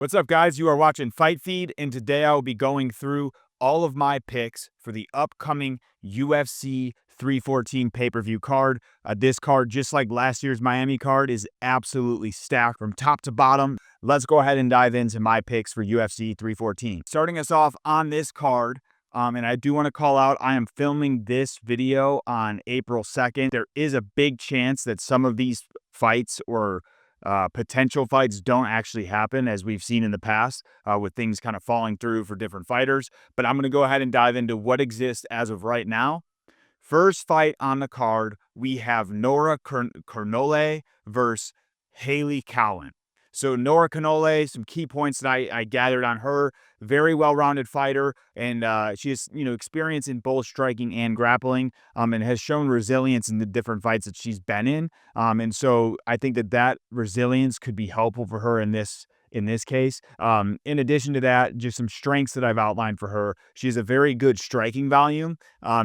What's up, guys? You are watching Fight Feed, and today I will be going through all of my picks for the upcoming UFC 314 pay-per-view card. This card, just like last year's Miami card, is absolutely stacked from top to bottom. Let's go ahead and dive into my picks for UFC 314. Starting us off on this card, and I do want to call out, I am filming this video on April 2nd. There is a big chance that some of these fights or potential fights don't actually happen, as we've seen in the past with things kind of falling through for different fighters. But I'm going to go ahead and dive into what exists as of right now. First fight on the card, we have Nora Cornolle versus Hailey Cowan. So Nora Cornolle, some key points that I gathered on her. Very well-rounded fighter, and she has experience in both striking and grappling, and has shown resilience in the different fights that she's been in. And so I think that resilience could be helpful for her in this case. In addition to that, just some strengths that I've outlined for her. She has a very good striking volume,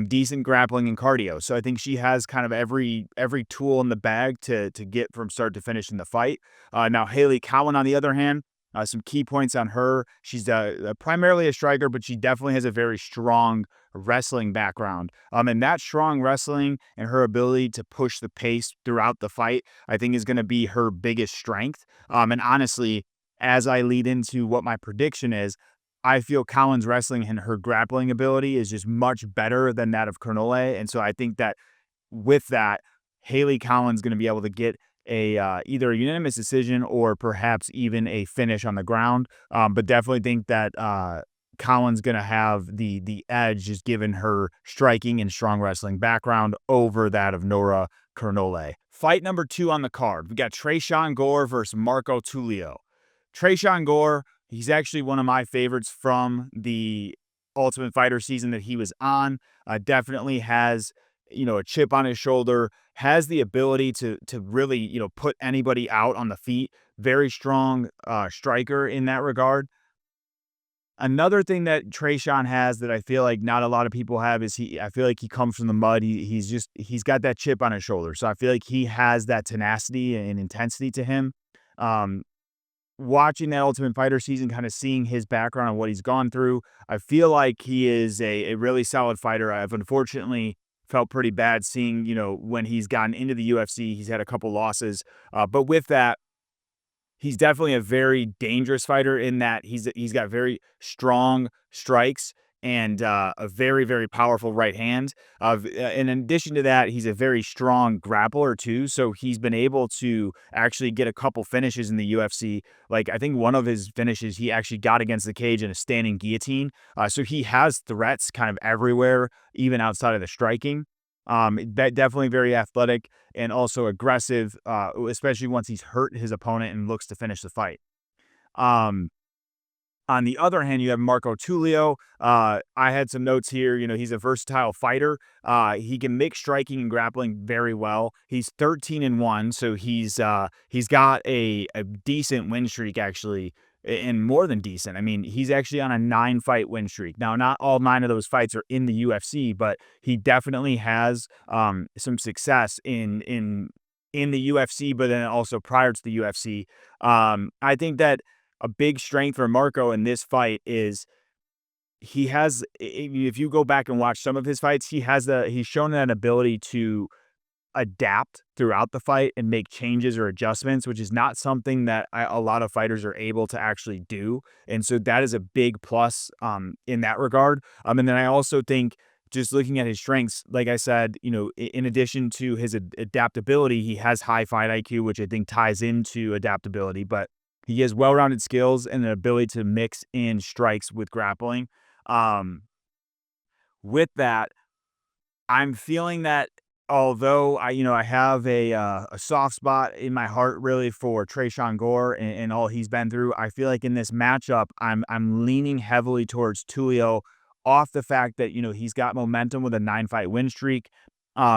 decent grappling and cardio. So I think she has kind of every tool in the bag to get from start to finish in the fight. Now, Hailey Cowan, on the other hand, some key points on her. She's primarily a striker, but she definitely has a very strong wrestling background. And that strong wrestling and her ability to push the pace throughout the fight, I think, is going to be her biggest strength. And honestly, as I lead into what my prediction is, I feel Cowan's wrestling and her grappling ability is just much better than that of Cornolle. And so I think that with that, Hailey Cowan's going to be able to get either a unanimous decision or perhaps even a finish on the ground. But definitely think that Cowan's going to have the edge, just given her striking and strong wrestling background over that of Nora Cornolle. Fight number 2 on the card, we got Tresean Gore versus Marco Tulio. Tresean Gore, he's actually one of my favorites from the Ultimate Fighter season that he was on. Definitely has a chip on his shoulder, has the ability to really put anybody out on the feet. Very strong striker in that regard. Another thing that Tresean has that I feel like not a lot of people have is I feel like he comes from the mud. He's got that chip on his shoulder. So I feel like he has that tenacity and intensity to him. Watching that Ultimate Fighter season, kind of seeing his background and what he's gone through, I feel like he is a really solid fighter. I've unfortunately felt pretty bad seeing, when he's gotten into the UFC, he's had a couple losses. But with that, he's definitely a very dangerous fighter in that he's got very strong strikes and a very, very powerful right hand. In addition to that, he's a very strong grappler too. So he's been able to actually get a couple finishes in the UFC. Like, I think one of his finishes, he actually got against the cage in a standing guillotine. So he has threats kind of everywhere, even outside of the striking. That definitely very athletic and also aggressive, especially once he's hurt his opponent and looks to finish the fight. On the other hand, you have Marco Tulio. I had some notes here. He's a versatile fighter. He can mix striking and grappling very well. He's 13-1, so he's got a decent win streak, actually, and more than decent. I mean, he's actually on a 9-fight win streak. Now, not all 9 of those fights are in the UFC, but he definitely has some success in the UFC, but then also prior to the UFC. I think that a big strength for Marco in this fight is he has, if you go back and watch some of his fights, he's shown that ability to adapt throughout the fight and make changes or adjustments, which is not something that a lot of fighters are able to actually do. And so that is a big plus in that regard. And then I also think, just looking at his strengths, like I said, in addition to his adaptability, he has high fight IQ, which I think ties into adaptability, but he has well-rounded skills and an ability to mix in strikes with grappling. With that, I'm feeling that although I have a soft spot in my heart really for Tresean Gore and all he's been through, I feel like in this matchup, I'm leaning heavily towards Tulio off the fact that, he's got momentum with a 9-fight win streak.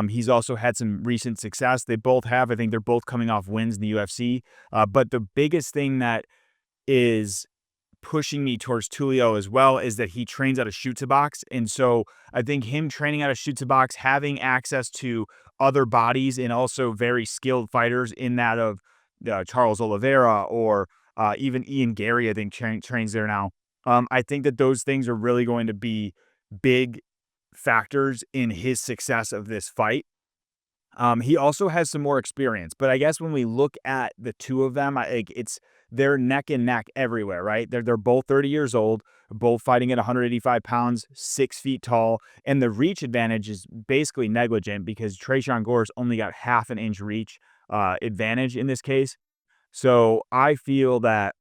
He's also had some recent success. They both have. I think they're both coming off wins in the UFC. But the biggest thing that is pushing me towards Tulio as well is that he trains out of shoot to box. And so I think him training out of shoot to box, having access to other bodies and also very skilled fighters in that of Charles Oliveira or Even Ian Gary, I think, trains there now. I think that those things are really going to be big factors in his success of this fight. He also has some more experience, but I guess when we look at the two of them, they're neck and neck everywhere, right? They're both 30 years old, both fighting at 185 pounds, 6 feet tall, and the reach advantage is basically negligent because Tresean Gore's only got half an inch reach advantage in this case. So I feel that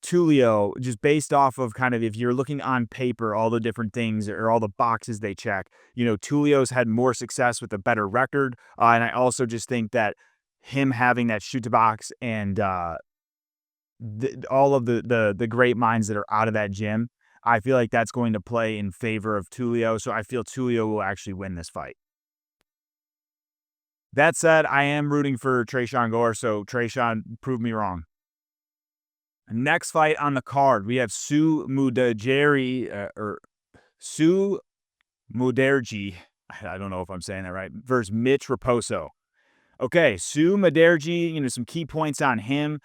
Tulio, just based off of kind of if you're looking on paper, all the different things or all the boxes they check, Tulio's had more success with a better record. And I also just think that him having that shoot to box and all of the great minds that are out of that gym, I feel like that's going to play in favor of Tulio. So I feel Tulio will actually win this fight. That said, I am rooting for Tresean Gore, so Tresean, prove me wrong. Next fight on the card, we have Sue Mudaerji, Sue Mudaerji. I don't know if I'm saying that right, versus Mitch Raposo. Okay, Sue Mudaerji, some key points on him.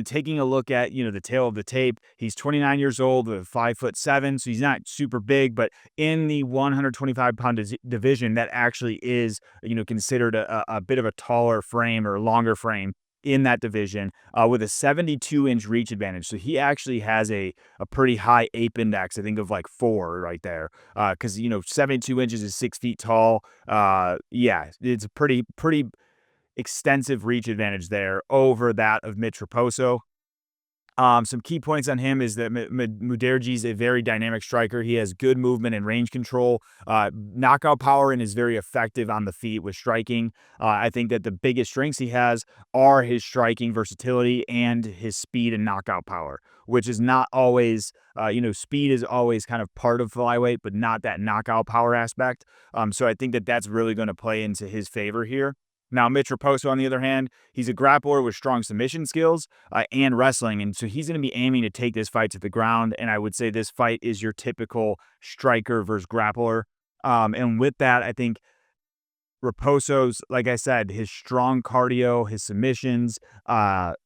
Taking a look at, the tail of the tape, he's 29 years old with 5'7", so he's not super big, but in the 125-pound division, that actually is, considered a bit of a taller frame or longer frame in that division with a 72-inch reach advantage. So he actually has a pretty high ape index, I think of like 4 right there. Because, 72 inches is 6 feet tall. Yeah, it's a pretty extensive reach advantage there over that of Mitch Raposo. Some key points on him is that Mudaerji is a very dynamic striker. He has good movement and range control, knockout power, and is very effective on the feet with striking. I think that the biggest strengths he has are his striking versatility and his speed and knockout power, which is not always, speed is always kind of part of flyweight, but not that knockout power aspect. So I think that that's really going to play into his favor here. Now, Mitch Raposo, on the other hand, he's a grappler with strong submission skills and wrestling, and so he's going to be aiming to take this fight to the ground, and I would say this fight is your typical striker versus grappler. And with that, I think Raposo's, like I said, his strong cardio, his submissions,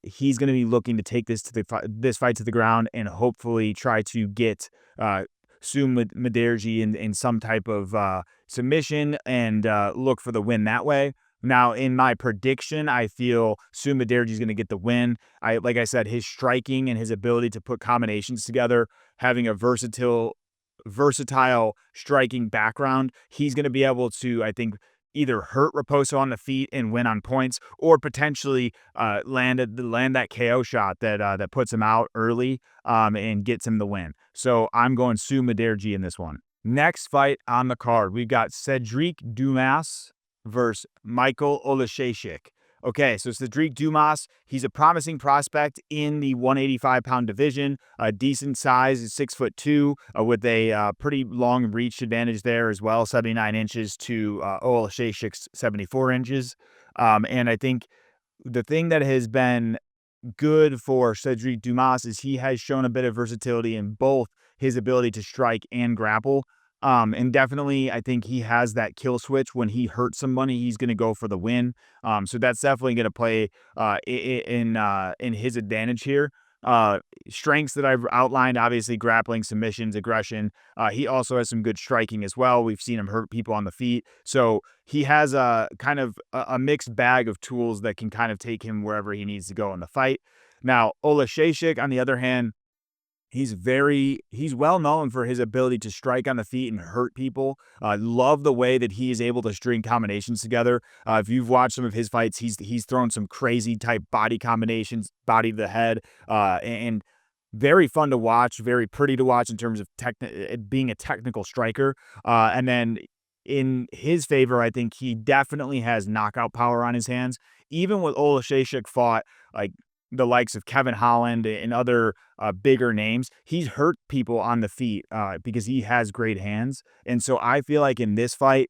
he's going to be looking to take this fight to the ground and hopefully try to get Sue Mudaerji in some type of submission and look for the win that way. Now, in my prediction, I feel Sue Mudaerji is going to get the win. Like I said, his striking and his ability to put combinations together, having a versatile striking background, he's going to be able to, I think, either hurt Raposo on the feet and win on points, or potentially land that KO shot that puts him out early and gets him the win. So I'm going Sue Mudaerji in this one. Next fight on the card, we've got Sedriques Dumas versus Michal Oleksiejczuk. Okay, so Sedriques Dumas, he's a promising prospect in the 185-pound division, a decent size, 6'2", with a pretty long reach advantage there as well, 79 inches to Oleksiejczuk's 74 inches. And I think the thing that has been good for Sedriques Dumas is he has shown a bit of versatility in both his ability to strike and grapple. And definitely, I think he has that kill switch. When he hurts somebody, he's going to go for the win. So that's definitely going to play in his advantage here. Strengths that I've outlined, obviously grappling, submissions, aggression. He also has some good striking as well. We've seen him hurt people on the feet. So he has a kind of a mixed bag of tools that can kind of take him wherever he needs to go in the fight. Now, Oleksiejczuk, on the other hand, he's well known for his ability to strike on the feet and hurt people. Love the way that he is able to string combinations together. If you've watched some of his fights, he's thrown some crazy type body combinations, body to the head, and very fun to watch, very pretty to watch in terms of being a technical striker. And then in his favor, I think he definitely has knockout power on his hands. Even with Oleksiejczuk fought like the likes of Kevin Holland and other bigger names, he's hurt people on the feet because he has great hands. And so I feel like in this fight,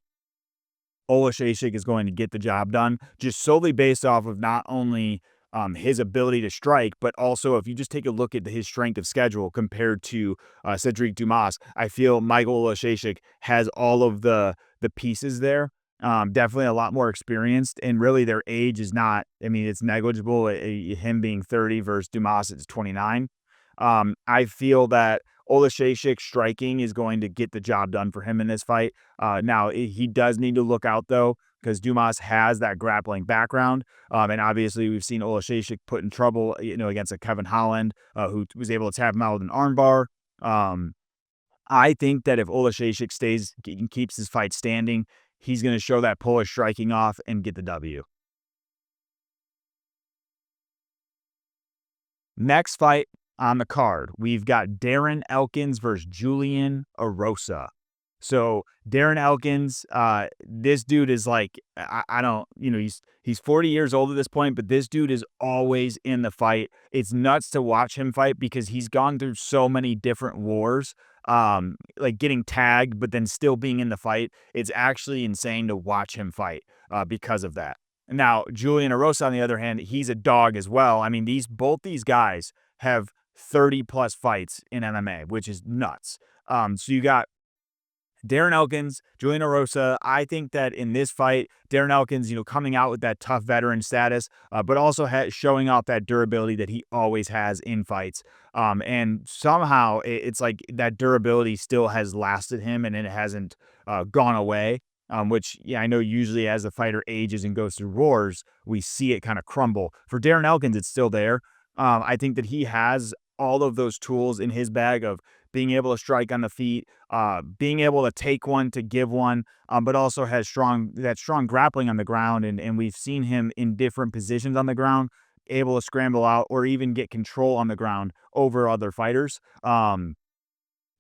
Oleksiejczuk is going to get the job done, just solely based off of not only his ability to strike, but also if you just take a look at his strength of schedule compared to Sedriques Dumas, I feel Michal Oleksiejczuk has all of the pieces there Definitely a lot more experienced, and really their age is not, I mean, it's negligible. Him being 30 versus Dumas is 29. I feel that Oleksiejczuk striking is going to get the job done for him in this fight. Now, he does need to look out, though, because Dumas has that grappling background. And obviously, we've seen Oleksiejczuk put in trouble, against a Kevin Holland, who was able to tap him out with an armbar. Um, I think that if Oleksiejczuk stays and keeps his fight standing, he's going to show that Polish striking off and get the W. Next fight on the card, we've got Darren Elkins versus Julian Erosa. So Darren Elkins, this dude is like, I don't, he's 40 years old at this point, but this dude is always in the fight. It's nuts to watch him fight because he's gone through so many different wars, like getting tagged, but then still being in the fight. It's actually insane to watch him fight because of that. Now, Julian Erosa, on the other hand, he's a dog as well. I mean, both these guys have 30 plus fights in MMA, which is nuts. So you got Darren Elkins, Julian Erosa. I think that in this fight, Darren Elkins, coming out with that tough veteran status, but also showing off that durability that he always has in fights. And somehow it's like that durability still has lasted him and it hasn't gone away. Which, yeah, I know usually as the fighter ages and goes through wars, we see it kind of crumble. For Darren Elkins, it's still there. I think that he has all of those tools in his bag of being able to strike on the feet, being able to take one to give one, but also has strong grappling on the ground. And we've seen him in different positions on the ground, able to scramble out or even get control on the ground over other fighters.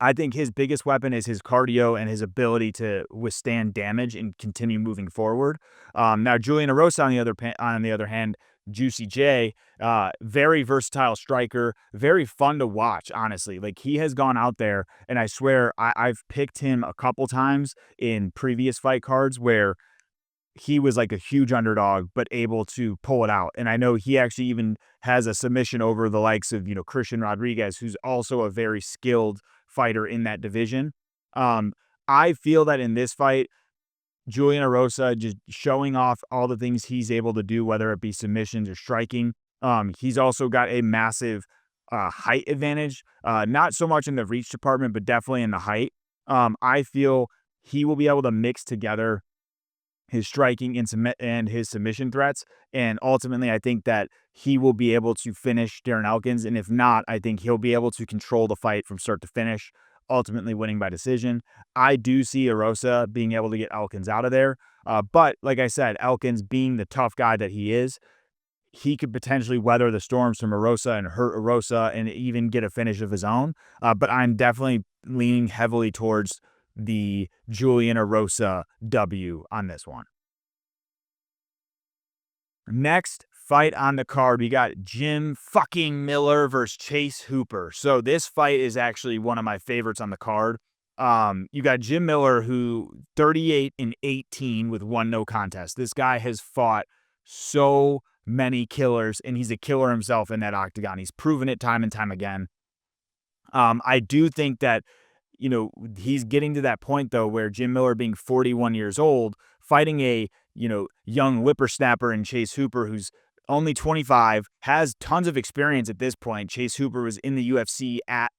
I think his biggest weapon is his cardio and his ability to withstand damage and continue moving forward. Now, Julian Erosa, on the other hand, Juicy J, very versatile striker, very fun to watch, honestly. Like, he has gone out there, and I swear I've picked him a couple times in previous fight cards where he was like a huge underdog, but able to pull it out. And I know he actually even has a submission over the likes of, Christian Rodriguez, who's also a very skilled fighter in that division. I feel that in this fight, Julian Erosa just showing off all the things he's able to do, whether it be submissions or striking. He's also got a massive height advantage, not so much in the reach department, but definitely in the height. I feel he will be able to mix together his striking and his submission threats. And ultimately, I think that he will be able to finish Darren Elkins. And if not, I think he'll be able to control the fight from start to finish, ultimately winning by decision. I do see Erosa being able to get Elkins out of there. But like I said, Elkins being the tough guy that he is, he could potentially weather the storms from Erosa and hurt Erosa and even get a finish of his own. But I'm definitely leaning heavily towards the Julian Erosa W on this one. Next fight on the card, we got Jim fucking Miller versus Chase Hooper. So this fight is actually one of my favorites on the card. You got Jim Miller, who 38-18 with one no contest. This guy has fought so many killers, and he's a killer himself in that octagon. He's proven it time and time again. I do think that he's getting to that point, though, where Jim Miller, being 41 years old, fighting a, young whippersnapper in Chase Hooper, who's only 25, has tons of experience at this point. Chase Hooper was in the UFC at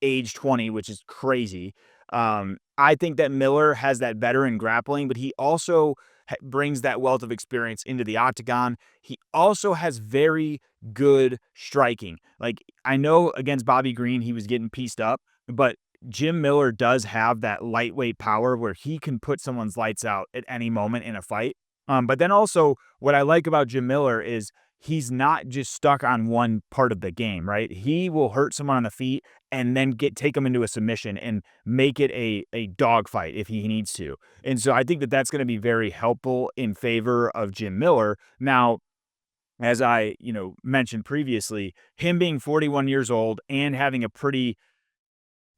age 20, which is crazy. I think that Miller has that veteran grappling, but he also brings that wealth of experience into the octagon. He also has very good striking. Like, I know against Bobby Green, he was getting pieced up, but Jim Miller does have that lightweight power where he can put someone's lights out at any moment in a fight. But then also what I like about Jim Miller is he's not just stuck on one part of the game, right? He will hurt someone on the feet and then take them into a submission and make it a dog fight if he needs to. And so I think that that's going to be very helpful in favor of Jim Miller. Now, as I, mentioned previously, him being 41 years old and having a pretty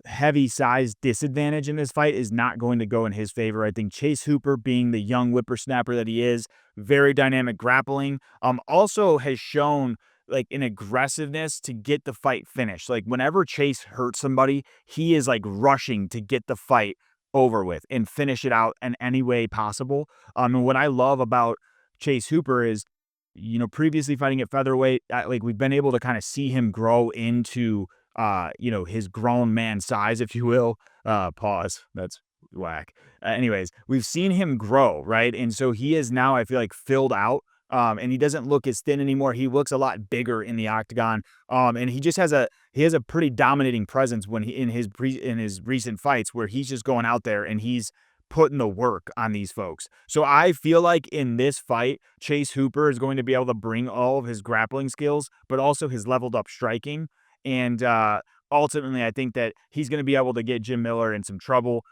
heavy size disadvantage in this fight is not going to go in his favor. I think Chase Hooper, being the young whippersnapper that he is, very dynamic grappling, also has shown like an aggressiveness to get the fight finished. Like, whenever Chase hurts somebody, he is like rushing to get the fight over with and finish it out in any way possible. And what I love about Chase Hooper is, previously fighting at featherweight, like we've been able to kind of see him grow into, his grown man size, if you will. Pause. That's whack. Anyways, we've seen him grow, right? And so he is now, I feel like, filled out. And he doesn't look as thin anymore. He looks a lot bigger in the octagon. And he just has a pretty dominating presence when he in his recent fights, where he's just going out there and he's putting the work on these folks. So I feel like in this fight, Chase Hooper is going to be able to bring all of his grappling skills, but also his leveled up striking. And ultimately, I think that he's going to be able to get Jim Miller in some trouble.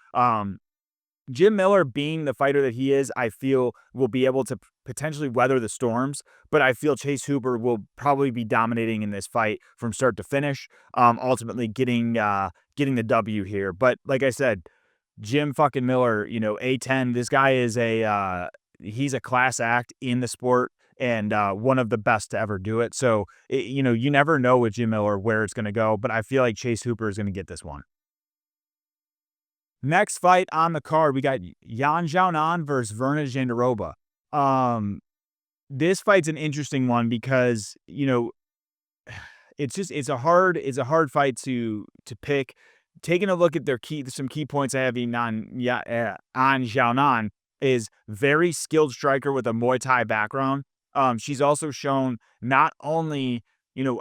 Jim Miller, being the fighter that he is, I feel will be able to potentially weather the storms, but I feel Chase Hooper will probably be dominating in this fight from start to finish, ultimately getting the W here. But like I said, Jim fucking Miller, A10, this guy is he's a class act in the sport, and one of the best to ever do it. So, you never know with Jim Miller where it's going to go, but I feel like Chase Hooper is going to get this one. Next fight on the card, we got Xiaonan versus Virna Jandiroba. This fight's an interesting one because, it's a hard fight to pick. Taking a look at some key points I have on Xiaonan is very skilled striker with a Muay Thai background. She's also shown not only,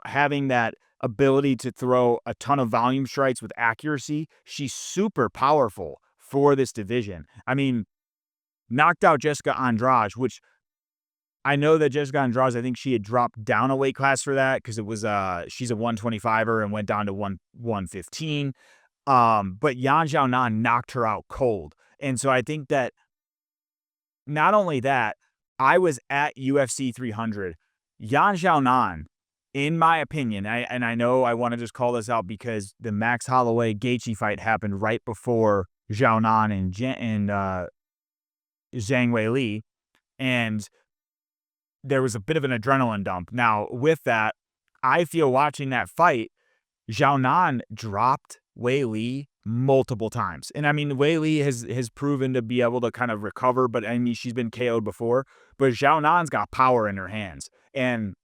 having that ability to throw a ton of volume strikes with accuracy, she's super powerful for this division. I mean, knocked out Jessica Andrade, which I know that Jessica Andrade, I think she had dropped down a weight class for that because it was she's a 125er and went down to 115. But Yan Xiaonan knocked her out cold. And so I think that not only that, I was at UFC 300. Yan Xiaonan, in my opinion, and I know I want to just call this out because the Max Holloway Gaethje fight happened right before Xiaonan and Zhang Weili, and there was a bit of an adrenaline dump. Now, with that, I feel watching that fight, Xiaonan dropped Weili multiple times. And I mean, Weili has proven to be able to kind of recover, but I mean, she's been KO'd before. But Xiaonan's got power in her hands. And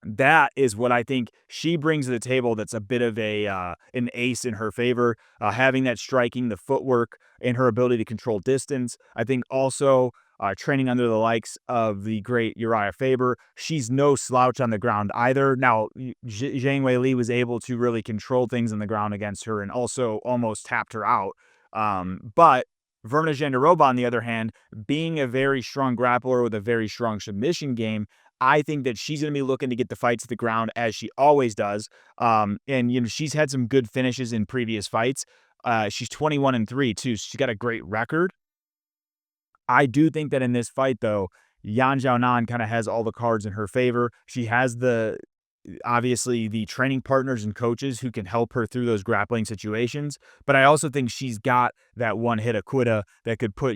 that is what I think she brings to the table that's a bit of an ace in her favor, having that striking, the footwork, and her ability to control distance. I think also training under the likes of the great Uriah Faber. She's no slouch on the ground either. Now, Zhang Weili was able to really control things on the ground against her and also almost tapped her out. But Virna Jandiroba, on the other hand, being a very strong grappler with a very strong submission game, I think that she's going to be looking to get the fights to the ground as she always does. And, she's had some good finishes in previous fights. She's 21-3 too. So she's got a great record. I do think that in this fight, though, Yan Xiaonan kind of has all the cards in her favor. She has obviously the training partners and coaches who can help her through those grappling situations. But I also think she's got that one hit Aquita that could put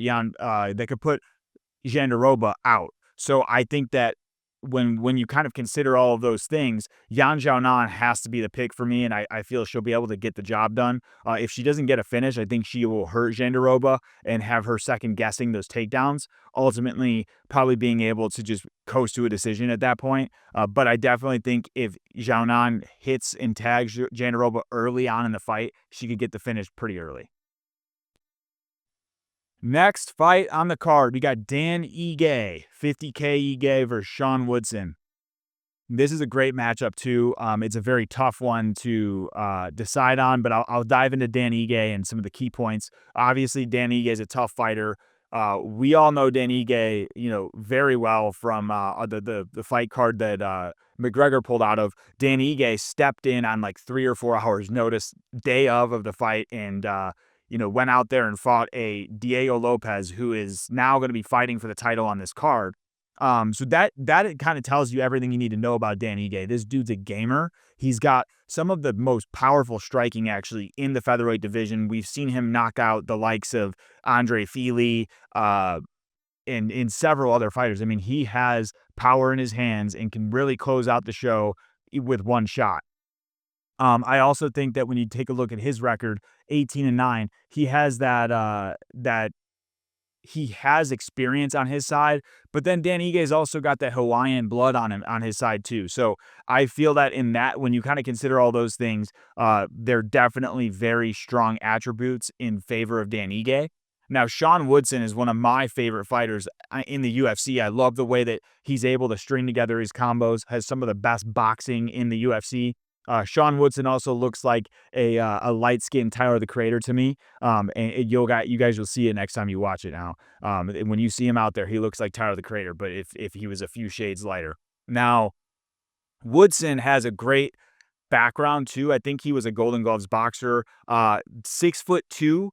Jandiroba out. So I think that when you kind of consider all of those things, Yan Xiaonan has to be the pick for me, and I feel she'll be able to get the job done. If she doesn't get a finish, I think she will hurt Jandiroba and have her second guessing those takedowns, ultimately probably being able to just coast to a decision at that point. But I definitely think if Xiaonan hits and tags Jandiroba early on in the fight, she could get the finish pretty early. Next fight on the card, we got Dan Ige, 50K Ige versus Sean Woodson. This is a great matchup too. It's a very tough one to decide on, but I'll dive into Dan Ige and some of the key points. Obviously, Dan Ige is a tough fighter. We all know Dan Ige, very well from the fight card that McGregor pulled out of. Dan Ige stepped in on like 3 or 4 hours notice, day of the fight, and went out there and fought a Diego Lopez, who is now going to be fighting for the title on this card. So that kind of tells you everything you need to know about Dan Ige. This dude's a gamer. He's got some of the most powerful striking actually in the featherweight division. We've seen him knock out the likes of Andre Fili, and several other fighters. I mean, he has power in his hands and can really close out the show with one shot. I also think that when you take a look at his record, 18-9, he has that he has experience on his side, but then Dan Igue's also got that Hawaiian blood on him on his side too. So I feel that in that when you kind of consider all those things, they're definitely very strong attributes in favor of Dan Ige. Now, Sean Woodson is one of my favorite fighters in the UFC. I love the way that he's able to string together his combos, has some of the best boxing in the UFC. Sean Woodson also looks like a light skinned Tyler the Creator to me. And you guys will see it next time you watch it now. And when you see him out there, he looks like Tyler the Creator, but if he was a few shades lighter. Now, Woodson has a great background too. I think he was a Golden Gloves boxer, 6'2"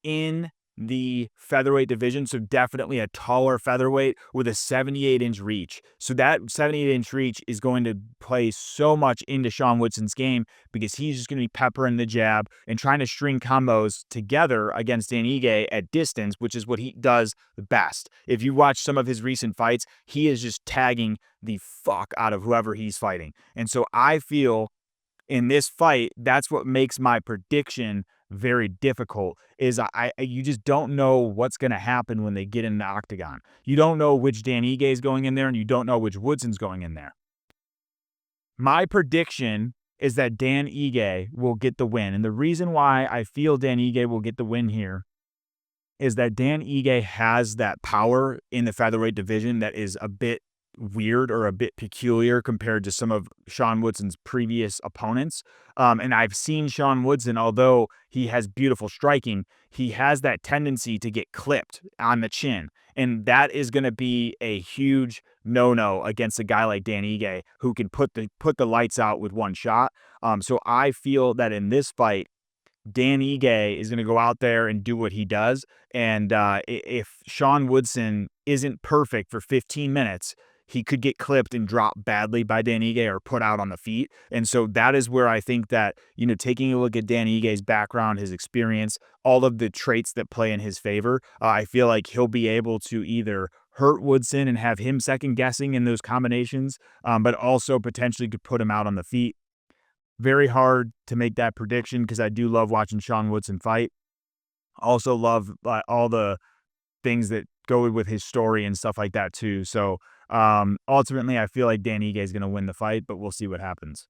in the featherweight division, so definitely a taller featherweight with a 78-inch reach. So that 78-inch reach is going to play so much into Sean Woodson's game because he's just going to be peppering the jab and trying to string combos together against Dan Ige at distance, which is what he does the best. If you watch some of his recent fights, he is just tagging the fuck out of whoever he's fighting. And so I feel in this fight, that's what makes my prediction very difficult is you just don't know what's going to happen when they get in the octagon. You don't know which Dan Ige is going in there, and you don't know which Woodson's going in there. My prediction is that Dan Ige will get the win. And the reason why I feel Dan Ige will get the win here is that Dan Ige has that power in the featherweight division that is a bit weird or a bit peculiar compared to some of Sean Woodson's previous opponents. And I've seen Sean Woodson, although he has beautiful striking, he has that tendency to get clipped on the chin. And that is going to be a huge no-no against a guy like Dan Ige who can put the lights out with one shot. So I feel that in this fight, Dan Ige is going to go out there and do what he does. And if Sean Woodson isn't perfect for 15 minutes, he could get clipped and dropped badly by Dan Ige or put out on the feet. And so that is where I think that, taking a look at Dan Ige's background, his experience, all of the traits that play in his favor, I feel like he'll be able to either hurt Woodson and have him second guessing in those combinations, but also potentially could put him out on the feet. Very hard to make that prediction because I do love watching Sean Woodson fight. Also love all the things that go with his story and stuff like that too. So ultimately, I feel like Dan Ige is going to win the fight, but we'll see what happens.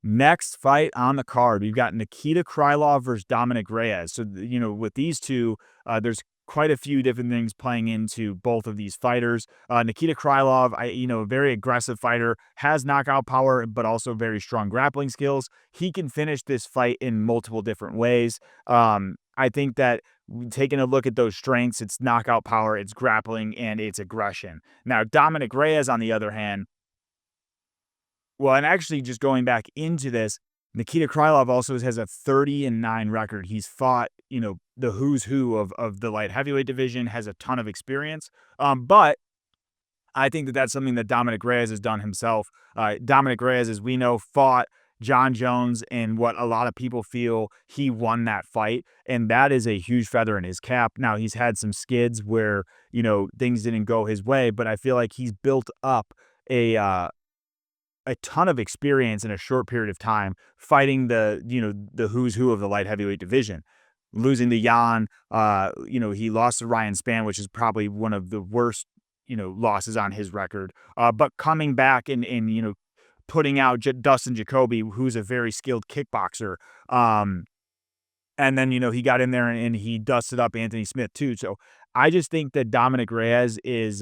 Next fight on the card, we've got Nikita Krylov versus Dominick Reyes. So, with these two, there's quite a few different things playing into both of these fighters. Nikita Krylov, a very aggressive fighter, has knockout power, but also very strong grappling skills. He can finish this fight in multiple different ways. I think that taking a look at those strengths, it's knockout power, it's grappling, and it's aggression. Now, Dominick Reyes, on the other hand, well, and actually just going back into this, Nikita Krylov also has a 30-9 record. He's fought, the who's who of the light heavyweight division, has a ton of experience. But I think that that's something that Dominick Reyes has done himself. Dominick Reyes, as we know, fought John Jones, and what a lot of people feel he won that fight, and that is a huge feather in his cap. Now, he's had some skids where, things didn't go his way, but I feel like he's built up a ton of experience in a short period of time fighting the who's who of the light heavyweight division. Losing to Jan, he lost to Ryan Spann, which is probably one of the worst, losses on his record. But coming back and putting out Dustin Jacoby, who's a very skilled kickboxer. And then, he got in there and he dusted up Anthony Smith too. So I just think that Dominick Reyes is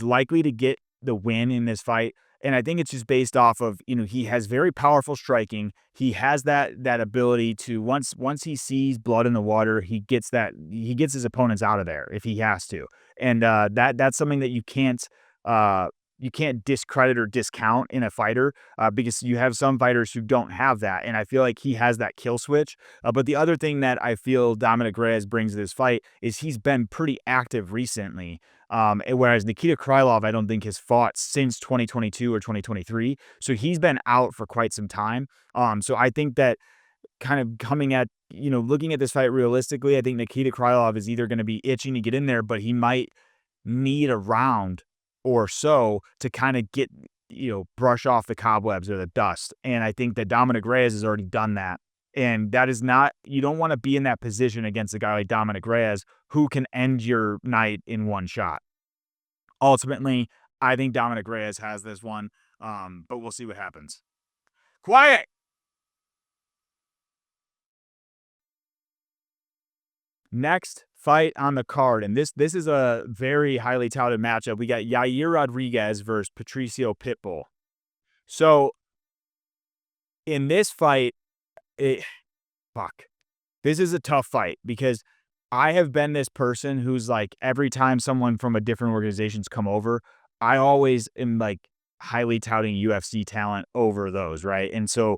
likely to get the win in this fight. And I think it's just based off of, he has very powerful striking. He has that ability to once he sees blood in the water, he gets his opponents out of there if he has to. And that's something that you can't discredit or discount in a fighter because you have some fighters who don't have that. And I feel like he has that kill switch. But the other thing that I feel Dominick Reyes brings to this fight is he's been pretty active recently. Whereas Nikita Krylov, I don't think has fought since 2022 or 2023. So he's been out for quite some time. So I think that kind of coming at, looking at this fight realistically, I think Nikita Krylov is either going to be itching to get in there, but he might need a round or so to kind of get brush off the cobwebs or the dust. And I think that Dominick Reyes has already done that. And that is not, you don't want to be in that position against a guy like Dominick Reyes who can end your night in one shot. Ultimately, I think Dominick Reyes has this one, but we'll see what happens. Quiet! Next fight on the card, and this is a very highly touted matchup. We got Yair Rodriguez versus Patricio Pitbull. So, in this fight, this is a tough fight because I have been this person who's like, every time someone from a different organization's come over, I always am like highly touting UFC talent over those, right? And so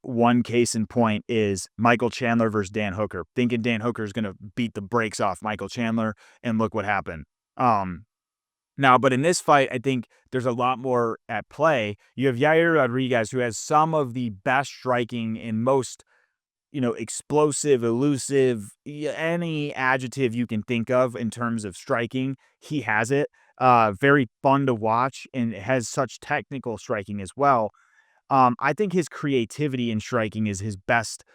one case in point is Michael Chandler versus Dan Hooker. Thinking Dan Hooker is going to beat the brakes off Michael Chandler, and look what happened. Now, but in this fight, I think there's a lot more at play. You have Yair Rodriguez, who has some of the best striking and most, explosive, elusive, any adjective you can think of in terms of striking. He has it. Very fun to watch, and it has such technical striking as well. I think his creativity in striking is his best,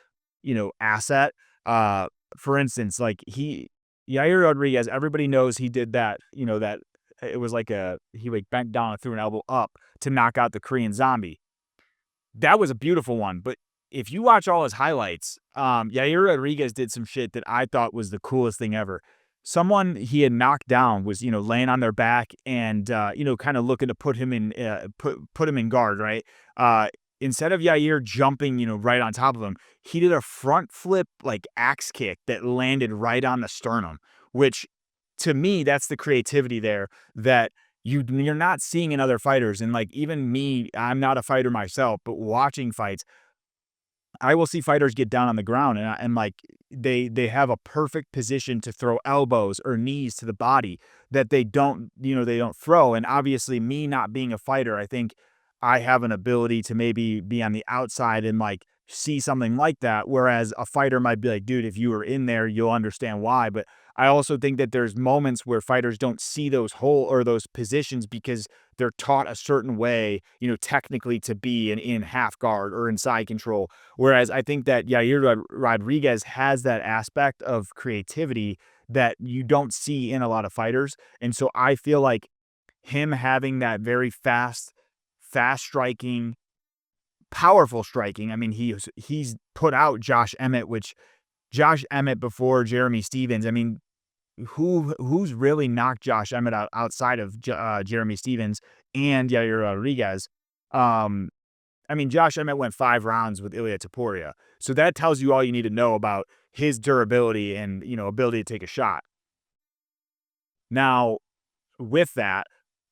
asset. For instance, like Yair Rodriguez, everybody knows he did that, that it was like he like bent down and threw an elbow up to knock out the Korean Zombie. That was a beautiful one. But if you watch all his highlights, Yair Rodriguez did some shit that I thought was the coolest thing ever. Someone he had knocked down was, laying on their back and, kind of looking to put him in, put him in guard, right? Instead of Yair jumping, right on top of him, he did a front flip, like axe kick that landed right on the sternum, which to me, that's the creativity there that you're not seeing in other fighters. And like, even me, I'm not a fighter myself, but watching fights, I will see fighters get down on the ground and like they have a perfect position to throw elbows or knees to the body that they don't throw. And obviously, me not being a fighter, I think I have an ability to maybe be on the outside and like see something like that. Whereas a fighter might be like, dude, if you were in there, you'll understand why. But I also think that there's moments where fighters don't see those those positions because they're taught a certain way, technically to be in half guard or in side control. Whereas I think that Yair Rodriguez has that aspect of creativity that you don't see in a lot of fighters. And so I feel like him having that very fast striking, powerful striking. I mean, he's put out Josh Emmett, which Josh Emmett before Jeremy Stephens. I mean, who's really knocked Josh Emmett out outside of Jeremy Stephens and Yair Rodriguez? I mean, Josh Emmett went 5 rounds with Ilia Topuria. So that tells you all you need to know about his durability and, ability to take a shot. Now, with that,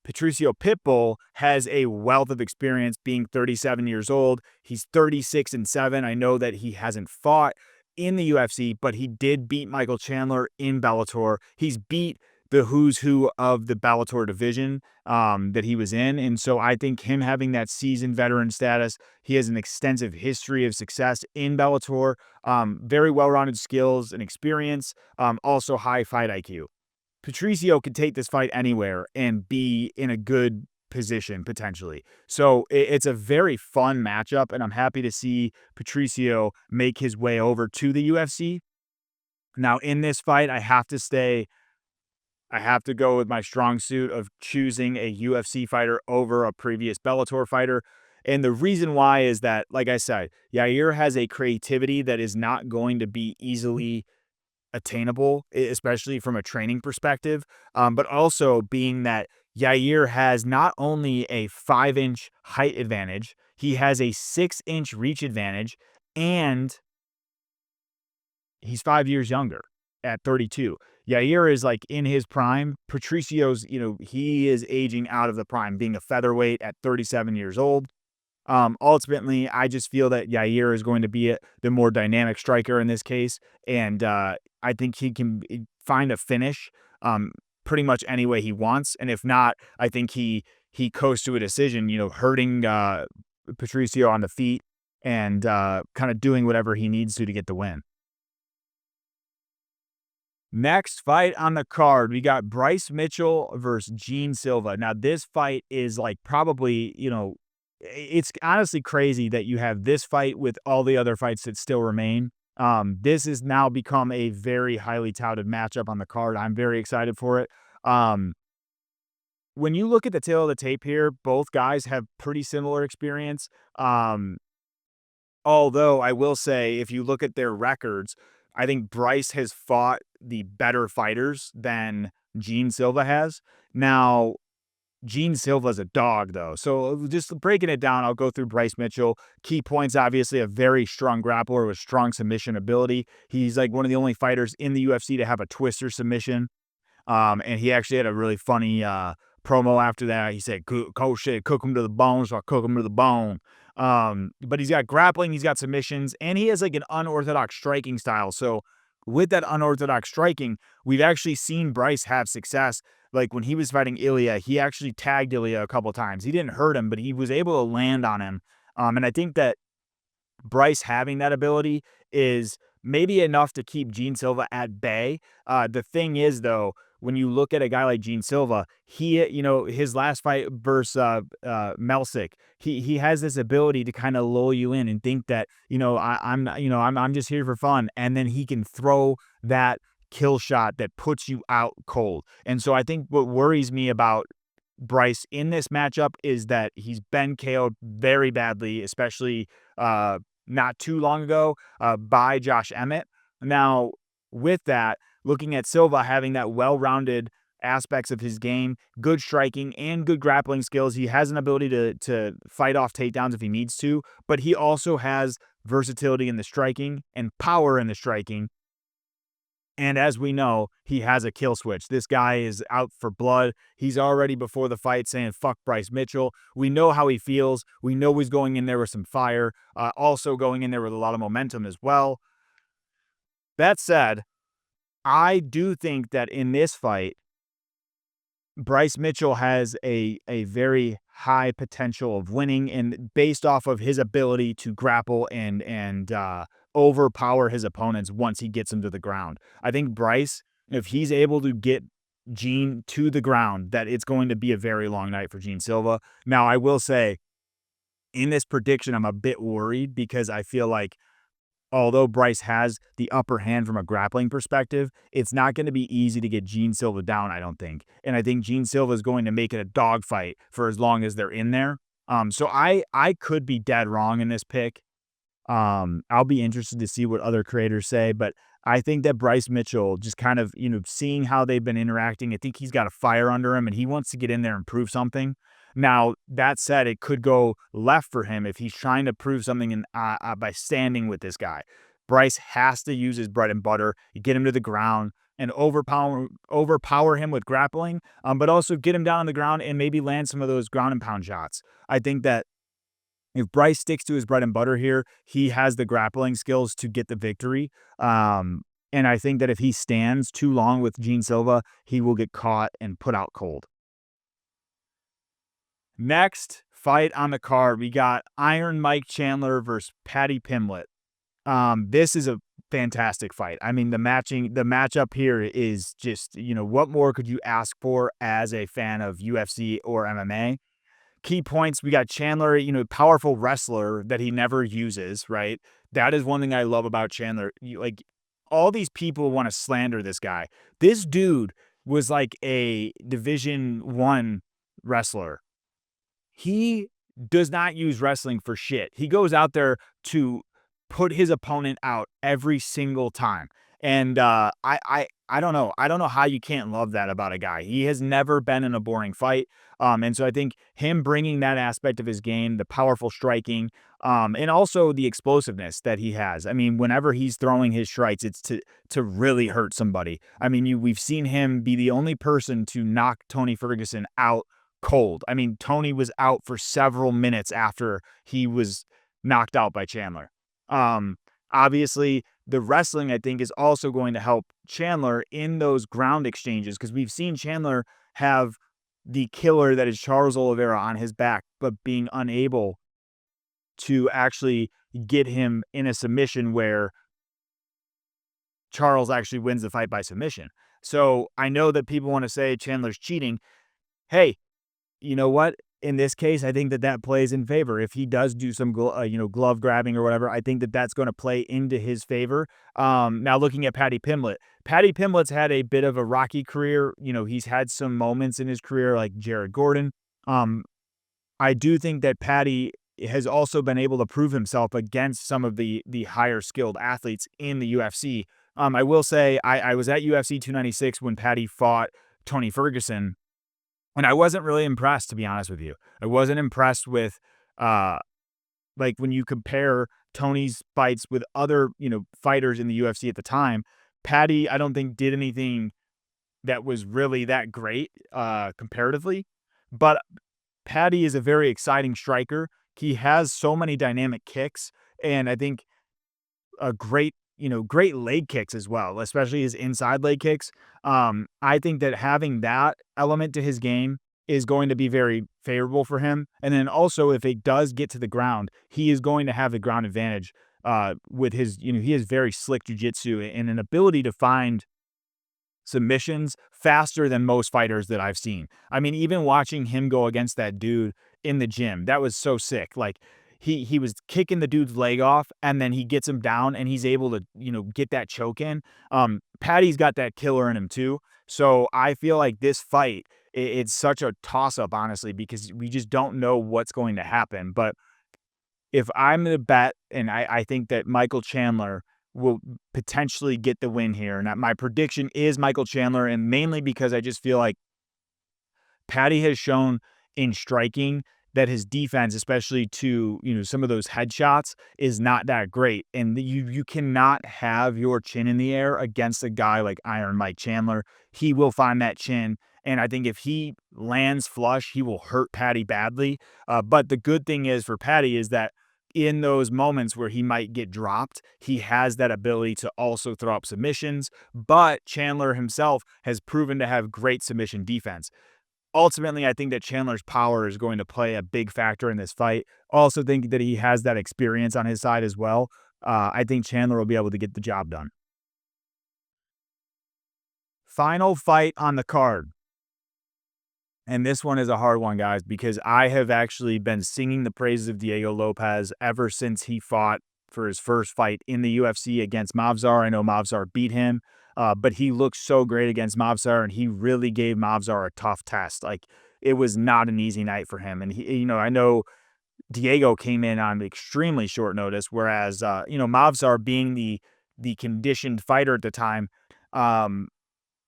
Patricio Pitbull has a wealth of experience being 37 years old. He's 36-7. I know that he hasn't fought in the UFC, but he did beat Michael Chandler in Bellator. He's beat the who's who of the Bellator division that he was in. And so I think him having that seasoned veteran status, he has an extensive history of success in Bellator, very well-rounded skills and experience, also high fight IQ. Patricio could take this fight anywhere and be in a good position potentially. So it's a very fun matchup, and I'm happy to see Patricio make his way over to the UFC. Now, in this fight, I have to go with my strong suit of choosing a UFC fighter over a previous Bellator fighter. And the reason why is that, like I said, Yair has a creativity that is not going to be easily attainable, especially from a training perspective, but also being that Yair has not only a 5-inch height advantage, he has a 6-inch reach advantage, and he's 5 years younger at 32. Yair is like in his prime. Patricio's, he is aging out of the prime, being a featherweight at 37 years old. Ultimately, I just feel that Yair is going to be the more dynamic striker in this case, and I think he can find a finish pretty much any way he wants. And if not, I think he coasts to a decision, hurting Patricio on the feet and kind of doing whatever he needs to get the win. Next fight on the card, we got Bryce Mitchell versus Gene Silva. Now, this fight is like probably, it's honestly crazy that you have this fight with all the other fights that still remain. This has now become a very highly touted matchup on the card. I'm very excited for it. When you look at the tail of the tape here, both guys have pretty similar experience. Although I will say, if you look at their records, I think Bryce has fought the better fighters than Gene Silva has. Now, Gene Silva's a dog, though. So just breaking it down, I'll go through Bryce Mitchell. Key points, obviously, a very strong grappler with strong submission ability. He's like one of the only fighters in the UFC to have a twister submission. And he actually had a really funny promo after that. He said, "Coach said, cook him to the bone, so I cook him to the bone." But he's got grappling, he's got submissions, and he has like an unorthodox striking style. So with that unorthodox striking, we've actually seen Bryce have success. Like when he was fighting Ilya, he actually tagged Ilya a couple times. He didn't hurt him, but he was able to land on him. And I think that Bryce having that ability is maybe enough to keep Gene Silva at bay. The thing is, though, when you look at a guy like Gene Silva, he, his last fight versus Melsick, he has this ability to kind of lull you in and think that, I'm just here for fun, and then he can throw that kill shot that puts you out cold. And so I think what worries me about Bryce in this matchup is that he's been KO'd very badly, especially not too long ago by Josh Emmett. Now, with that, looking at Silva having that well-rounded aspects of his game, good striking and good grappling skills. He has an ability to fight off takedowns if he needs to, but he also has versatility in the striking and power in the striking. And as we know, he has a kill switch. This guy is out for blood. He's already before the fight saying, fuck Bryce Mitchell. We know how he feels. We know he's going in there with some fire, also going in there with a lot of momentum as well. That said, I do think that in this fight, Bryce Mitchell has a very high potential of winning, and based off of his ability to grapple and overpower his opponents once he gets them to the ground. I think Bryce, if he's able to get Gene to the ground, that it's going to be a very long night for Gene Silva. Now, I will say, in this prediction, I'm a bit worried because I feel like although Bryce has the upper hand from a grappling perspective, it's not going to be easy to get Gene Silva down, I don't think. And I think Gene Silva is going to make it a dogfight for as long as they're in there. So I could be dead wrong in this pick. I'll be interested to see what other creators say, but I think that Bryce Mitchell, just kind of, seeing how they've been interacting, I think he's got a fire under him and he wants to get in there and prove something. Now, that said, it could go left for him if he's trying to prove something by standing with this guy. Bryce has to use his bread and butter, get him to the ground, and overpower him with grappling, but also get him down on the ground and maybe land some of those ground and pound shots. I think that if Bryce sticks to his bread and butter here, he has the grappling skills to get the victory. And I think that if he stands too long with Gene Silva, he will get caught and put out cold. Next fight on the card, we got Iron Mike Chandler versus Paddy Pimblett. This is a fantastic fight. I mean, the matchup here is just, what more could you ask for as a fan of UFC or MMA? Key points, we got Chandler, powerful wrestler that he never uses, right? That is one thing I love about Chandler. All these people want to slander this guy. This dude was like a Division I wrestler. He does not use wrestling for shit. He goes out there to put his opponent out every single time. And I don't know. I don't know how you can't love that about a guy. He has never been in a boring fight. And so I think him bringing that aspect of his game, the powerful striking, and also the explosiveness that he has. I mean, whenever he's throwing his strikes, it's to really hurt somebody. I mean, we've seen him be the only person to knock Tony Ferguson out cold. I mean, Tony was out for several minutes after he was knocked out by Chandler. Obviously, the wrestling, I think, is also going to help Chandler in those ground exchanges because we've seen Chandler have the killer that is Charles Oliveira on his back, but being unable to actually get him in a submission where Charles actually wins the fight by submission. So I know that people want to say Chandler's cheating. Hey, you know what? In this case, I think that that plays in favor. If he does do some, glove grabbing or whatever, I think that that's going to play into his favor. Now looking at Paddy Pimblett's had a bit of a rocky career. He's had some moments in his career like Jared Gordon. I do think that Paddy has also been able to prove himself against some of the higher skilled athletes in the UFC. I will say I was at UFC 296 when Paddy fought Tony Ferguson, and I wasn't really impressed, to be honest with you. I wasn't impressed with, like, when you compare Tony's fights with other, fighters in the UFC at the time. Paddy, I don't think did anything that was really that great, comparatively. But Paddy is a very exciting striker. He has so many dynamic kicks, and I think a great leg kicks as well, especially his inside leg kicks. I think that having that element to his game is going to be very favorable for him. And then also, if it does get to the ground, he is going to have the ground advantage with his, he has very slick jiu-jitsu and an ability to find submissions faster than most fighters that I've seen. I mean, even watching him go against that dude in the gym, that was so sick. Like, he was kicking the dude's leg off, and then he gets him down, and he's able to, get that choke in. Paddy's got that killer in him too. So I feel like this fight, it's such a toss-up, honestly, because we just don't know what's going to happen. But if I'm the bet, and I think that Michael Chandler will potentially get the win here, and my prediction is Michael Chandler, and mainly because I just feel like Paddy has shown in striking that his defense, especially to, some of those headshots, is not that great. And you cannot have your chin in the air against a guy like Iron Mike Chandler. He will find that chin. And I think if he lands flush, he will hurt Paddy badly. But the good thing is for Paddy is that in those moments where he might get dropped, he has that ability to also throw up submissions. But Chandler himself has proven to have great submission defense. Ultimately, I think that Chandler's power is going to play a big factor in this fight. Also think that he has that experience on his side as well. I think Chandler will be able to get the job done. Final fight on the card. And this one is a hard one, guys, because I have actually been singing the praises of Diego Lopes ever since he fought for his first fight in the UFC against Movsar. I know Movsar beat him. But he looked so great against Movsar, and he really gave Movsar a tough test. Like, it was not an easy night for him. And he, I know Diego came in on extremely short notice, whereas, Movsar being the conditioned fighter at the time,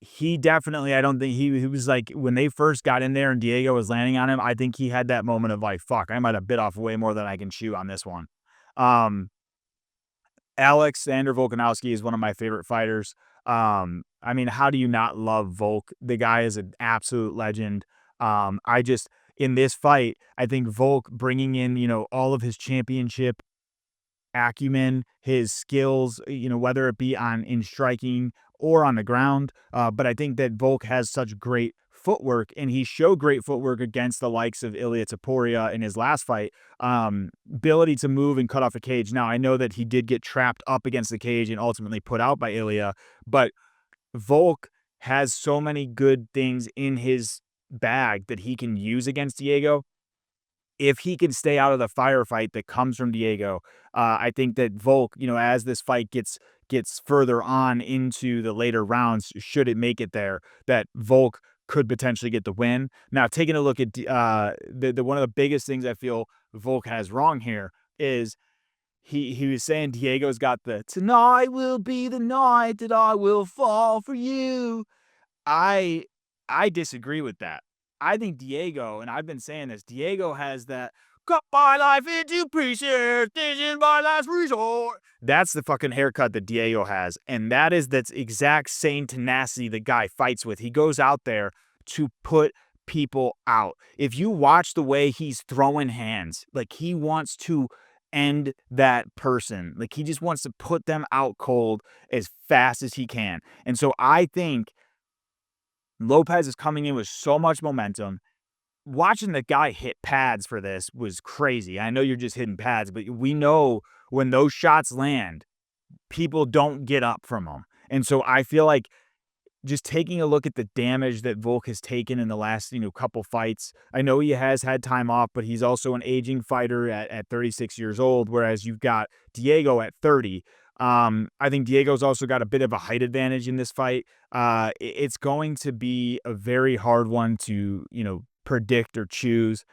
he definitely, I don't think he was like, when they first got in there and Diego was landing on him, I think he had that moment of like, fuck, I might have bit off way more than I can chew on this one. Alexander Volkanovski is one of my favorite fighters. I mean, how do you not love Volk? The guy is an absolute legend. In this fight, I think Volk bringing in, all of his championship acumen, his skills, whether it be in striking or on the ground. But I think that Volk has such great footwork, and he showed great footwork against the likes of Ilia Topuria in his last fight. Ability to move and cut off a cage. Now, I know that he did get trapped up against the cage and ultimately put out by Ilia, but Volk has so many good things in his bag that he can use against Diego. If he can stay out of the firefight that comes from Diego, I think that Volk, as this fight gets further on into the later rounds, should it make it there, that Volk could potentially get the win. Now, taking a look at one of the biggest things I feel Volk has wrong here is he was saying Diego's got the "tonight will be the night that I will fall for you." I disagree with that. I think Diego, and I've been saying this, Diego has that cut my life into pieces, this is my last resort. That's the fucking haircut that Diego has. And that's exact same tenacity the guy fights with. He goes out there to put people out. If you watch the way he's throwing hands, like, he wants to end that person. Like, he just wants to put them out cold as fast as he can. And so I think Lopes is coming in with so much momentum. Watching the guy hit pads for this was crazy. I know you're just hitting pads, but we know when those shots land, people don't get up from them. And so I feel like just taking a look at the damage that Volk has taken in the last, couple fights. I know he has had time off, but he's also an aging fighter at 36 years old, whereas you've got Diego at 30. I think Diego's also got a bit of a height advantage in this fight. It's going to be a very hard one to, predict or choose,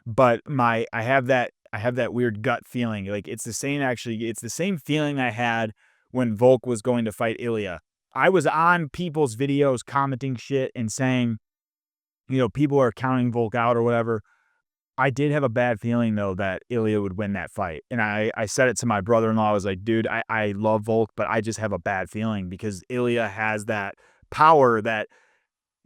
but I have that weird gut feeling. Like it's the same feeling I had when Volk was going to fight Ilya. I was on people's videos commenting shit and saying, people are counting Volk out or whatever. I did have a bad feeling though that Ilya would win that fight. And I said it to my brother-in-law. I was like, dude, I love Volk, but I just have a bad feeling because Ilya has that power that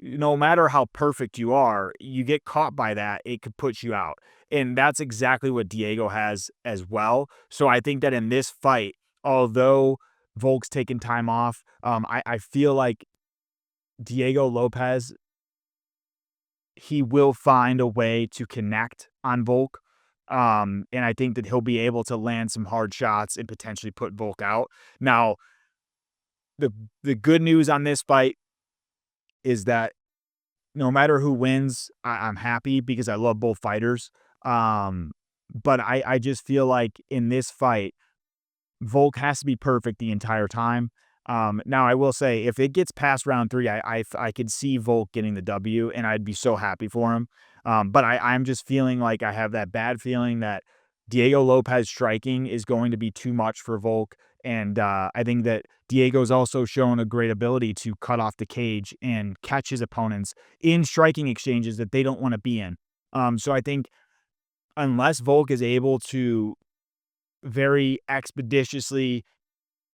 no matter how perfect you are, you get caught by that, it could put you out. And that's exactly what Diego has as well. So I think that in this fight, although Volk's taken time off, I feel like Diego Lopes, he will find a way to connect on Volk. And I think that he'll be able to land some hard shots and potentially put Volk out. Now, the good news on this fight is that no matter who wins, I'm happy because I love both fighters. But I just feel like in this fight, Volk has to be perfect the entire time. Now I will say if it gets past round 3, I could see Volk getting the W and I'd be so happy for him. But I'm just feeling like I have that bad feeling that Diego Lopes striking is going to be too much for Volk. And I think that Diego's also shown a great ability to cut off the cage and catch his opponents in striking exchanges that they don't want to be in. So I think unless Volk is able to very expeditiously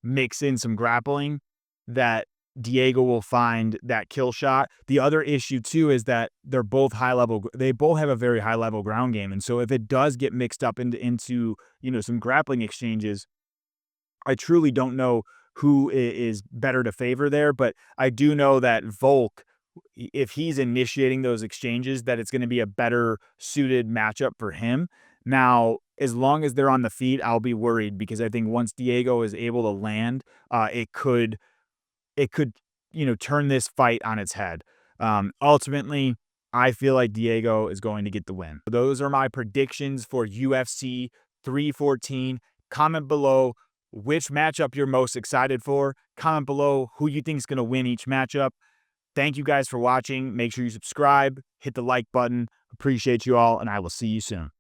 mix in some grappling, that Diego will find that kill shot. The other issue too is that they're both high level. They both have a very high level ground game, and so if it does get mixed up into some grappling exchanges, I truly don't know who is better to favor there. But I do know that Volk, if he's initiating those exchanges, that it's going to be a better suited matchup for him. Now, as long as they're on the feet, I'll be worried because I think once Diego is able to land, it could turn this fight on its head. Ultimately, I feel like Diego is going to get the win. Those are my predictions for UFC 314. Comment below which matchup you're most excited for. Comment below who you think is going to win each matchup. Thank you guys for watching. Make sure you subscribe, hit the like button. Appreciate you all, and I will see you soon.